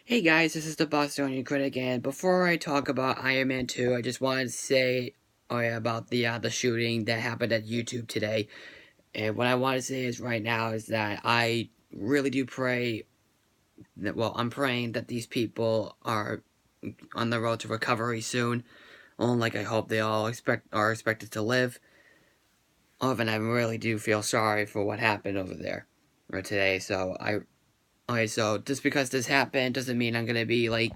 Hey guys, this is the Bostonian Critic, and before I talk about Iron Man 2, I just wanted to say about the shooting that happened at YouTube today. And what I want to say is right now is that I really do pray that, well, I'm praying that these people are on the road to recovery soon. Like I hope they all are expected to live. And I really do feel sorry for what happened over there or today. Okay, so just because this happened doesn't mean I'm gonna be like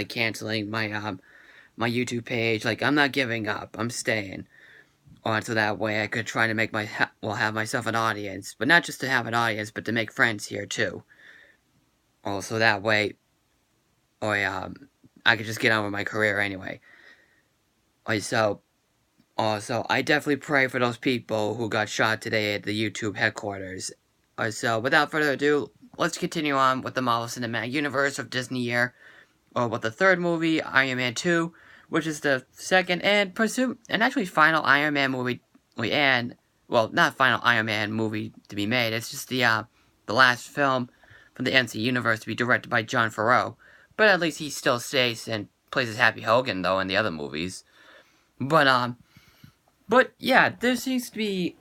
canceling my YouTube page. Like, I'm not giving up. I'm staying on, so that way I could try to make have myself an audience, but not just to have an audience, but to make friends here too. Also, that way, I could just get on with my career anyway. So, also, I definitely pray for those people who got shot today at the YouTube headquarters. So, without further ado, let's continue on with the Marvel Cinematic Universe of DisneyYear, or with the third movie, Iron Man 2, which is the second and actually final Iron Man movie, not final Iron Man movie to be made. It's just the last film from the MCU universe to be directed by Jon Favreau. But at least he still stays and plays as Happy Hogan though in the other movies. But yeah, there seems to be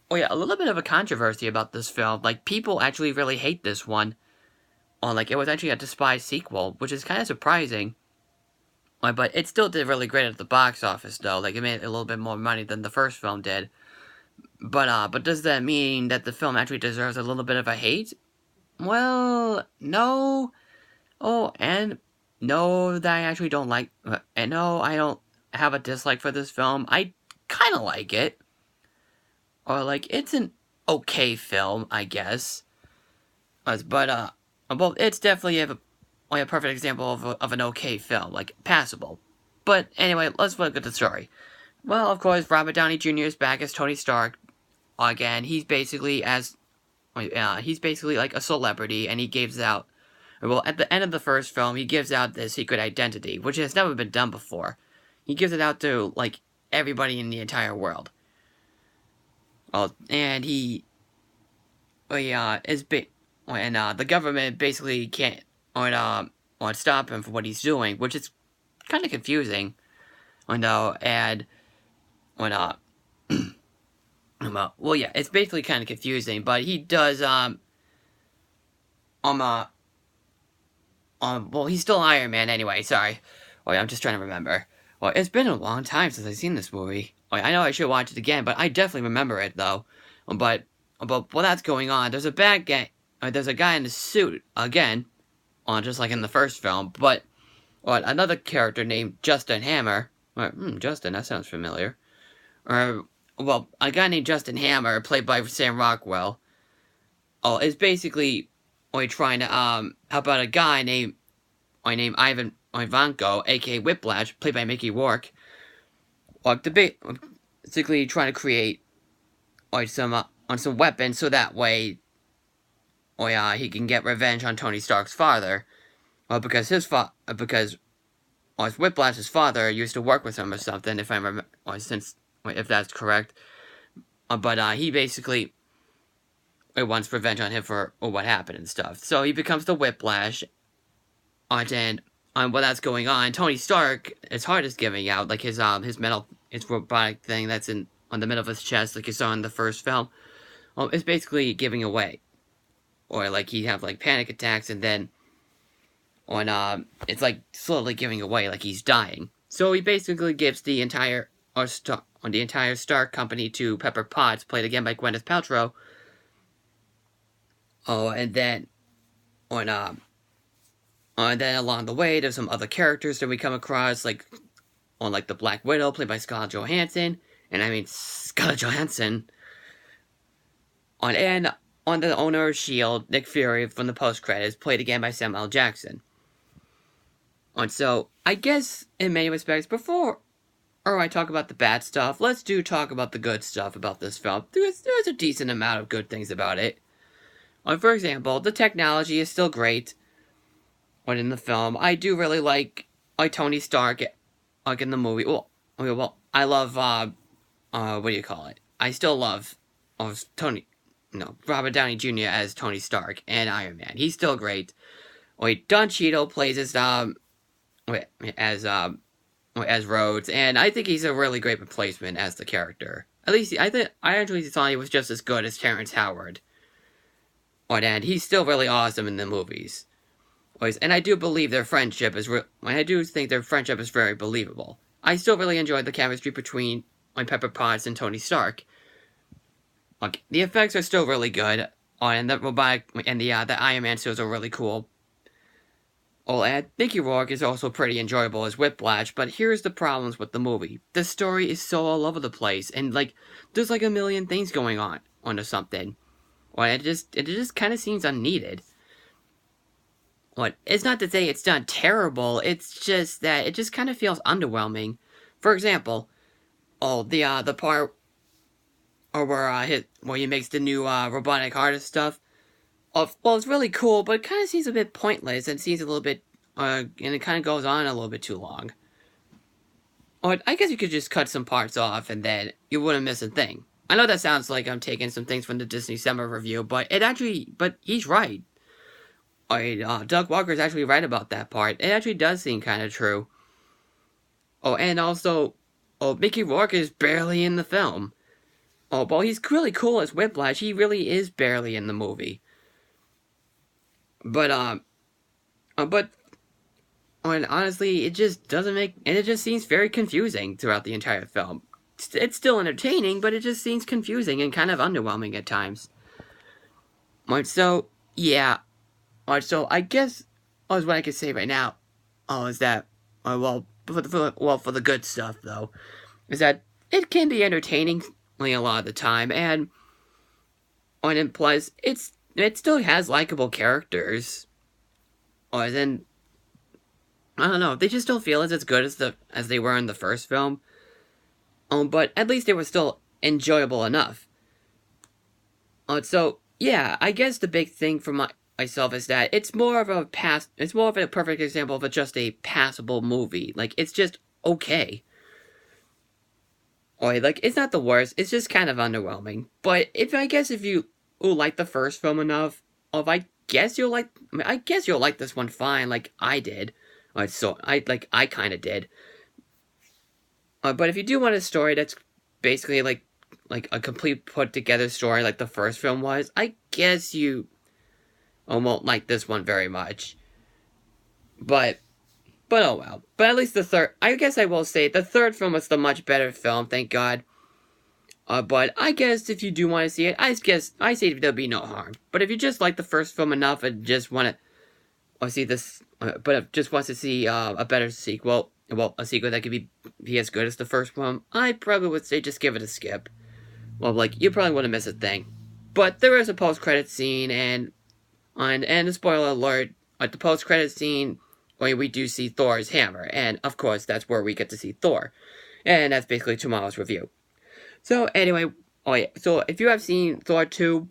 a little bit of a controversy about this film. Like, people actually really hate this one. Like, it was actually a despised sequel, which is kind of surprising. But it still did really great at the box office, though. Like, it made a little bit more money than the first film did. But does that mean that the film actually deserves a little bit of a hate? Well, no. Oh, and no, that I actually don't like. And no, I don't have a dislike for this film. I kind of like it. It's an okay film, I guess. Well, it's definitely a perfect example of an okay film, like, passable. But anyway, let's look at the story. Well, of course, Robert Downey Jr. is back as Tony Stark. Again, he's basically like a celebrity, and he gives out, well, at the end of the first film, he gives out the secret identity, which has never been done before. He gives it out to, like, everybody in the entire world. And the government basically can't stop him from what he's doing, which is kind of confusing. It's basically kind of confusing, but he does he's still Iron Man anyway. Sorry, I'm just trying to remember. Well, it's been a long time since I've seen this movie. I know I should watch it again, but I definitely remember it though. But while that's going on, there's a bad guy. There's a guy in a suit again, just like in the first film. But another character named Justin Hammer. Justin, that sounds familiar. A guy named Justin Hammer, played by Sam Rockwell, is basically trying to help out a guy named Ivan Ivanko, aka Whiplash, played by Mickey Rourke. Basically trying to create some weapons so that way he can get revenge on Tony Stark's father. Because Whiplash's father used to work with him or something, if I remember, if that's correct. He basically wants revenge on him for what happened and stuff. So he becomes the Whiplash. And while that's going on, Tony Stark, his heart is giving out, like his robotic thing that's on the middle of his chest, like you saw in the first film. It's basically giving away. Or like he'd have like panic attacks, and then it's like slowly giving away, like he's dying. So he basically gives the entire Stark company to Pepper Potts, played again by Gwyneth Paltrow. And then along the way, there's some other characters that we come across, like the Black Widow, played by Scarlett Johansson, Scarlett Johansson. And on the owner of S.H.I.E.L.D., Nick Fury from the post-credits, played again by Samuel L. Jackson. And so, I guess, in many respects, before I talk about the bad stuff, let's talk about the good stuff about this film. There's a decent amount of good things about it. For example, the technology is still great. In the film, I do really like Tony Stark, like in the movie. I love, what do you call it? I still love Robert Downey Jr. as Tony Stark and Iron Man. He's still great. Don Cheadle plays as Rhodes, and I think he's a really great replacement as the character. At least I actually thought he was just as good as Terrence Howard. And he's still really awesome in the movies. And I do believe their friendship is I do think their friendship is very believable. I still really enjoyed the chemistry between Pepper Potts and Tony Stark. The effects are still really good. And the robotic and the Iron Man suits are really cool. And Mickey Rourke is also pretty enjoyable as Whiplash, but here's the problems with the movie. The story is so all over the place, and there's a million things going on or something. It just kind of seems unneeded. It's not to say it's done terrible, it's just that it just kind of feels underwhelming. For example, the part where he makes the new robotic artist stuff. It's really cool, but it kind of seems a bit pointless and seems a little bit, and it kind of goes on a little bit too long. I guess you could just cut some parts off and then you wouldn't miss a thing. I know that sounds like I'm taking some things from the Disney Summer Review, but he's right. Doug Walker's actually right about that part. It actually does seem kind of true. And also, Mickey Rourke is barely in the film. But he's really cool as Whiplash. He really is barely in the movie. But honestly, it just doesn't make, and it just seems very confusing throughout the entire film. It's still entertaining, but it just seems confusing and kind of underwhelming at times. So, yeah. So, I guess, what I can say right now, is that, for the good stuff, though, is that it can be entertaining a lot of the time, and plus, it still has likable characters. Then, I don't know, they just don't feel as good as they were in the first film. But at least they were still enjoyable enough. So, yeah, I guess the big thing for myself is that it's more of a perfect example of just a passable movie. It's just okay. It's not the worst, it's just kind of underwhelming. But if you like the first film enough, I guess you'll like this one fine, like I did. I kind of did. But if you do want a story that's basically like a complete put together story like the first film was, I guess you won't like this one very much. But oh well. But at least I guess I will say the third film was the much better film, thank God. But I guess if you do want to see it, I say there'll be no harm. But if you just like the first film enough and just want to see this, but just wants to see a better sequel, a sequel that could be as good as the first one, I probably would say just give it a skip. You probably wouldn't miss a thing. But there is a post-credit scene, and a spoiler alert, at the post-credit scene, we do see Thor's hammer, and of course, that's where we get to see Thor. And that's basically tomorrow's review. So, anyway, so if you have seen Thor 2,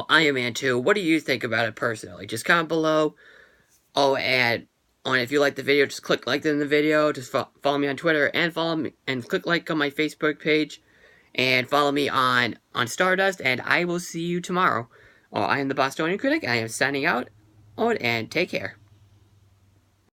Iron Man 2, what do you think about it personally? Just comment below. And if you like the video, just click like in the video. Just follow me on Twitter and follow me and click like on my Facebook page, and follow me on Stardust. And I will see you tomorrow. I am the Bostonian Critic. I am signing out. And take care.